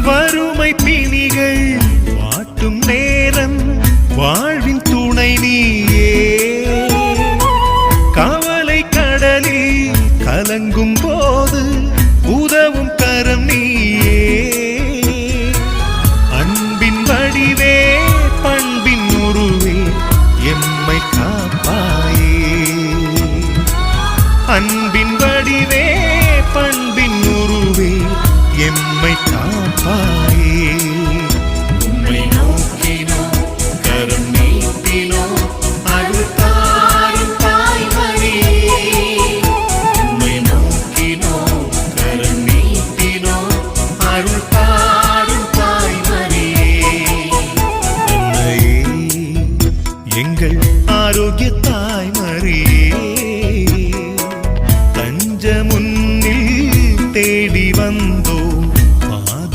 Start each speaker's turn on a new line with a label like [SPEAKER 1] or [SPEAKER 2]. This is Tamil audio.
[SPEAKER 1] வறுமை பிணிகள் வாட்டும் நேரம் வாழ்வின் துணை நீயே. கவலை கடலில் கலங்கும் போது உதவும் கரம் நீயே. அன்பின் வடிவே பண்பின் உருவே எம்மை காப்பாயே. அன்பின் வடிவே பண்பின் உருவே எம்மை காப்பாயே.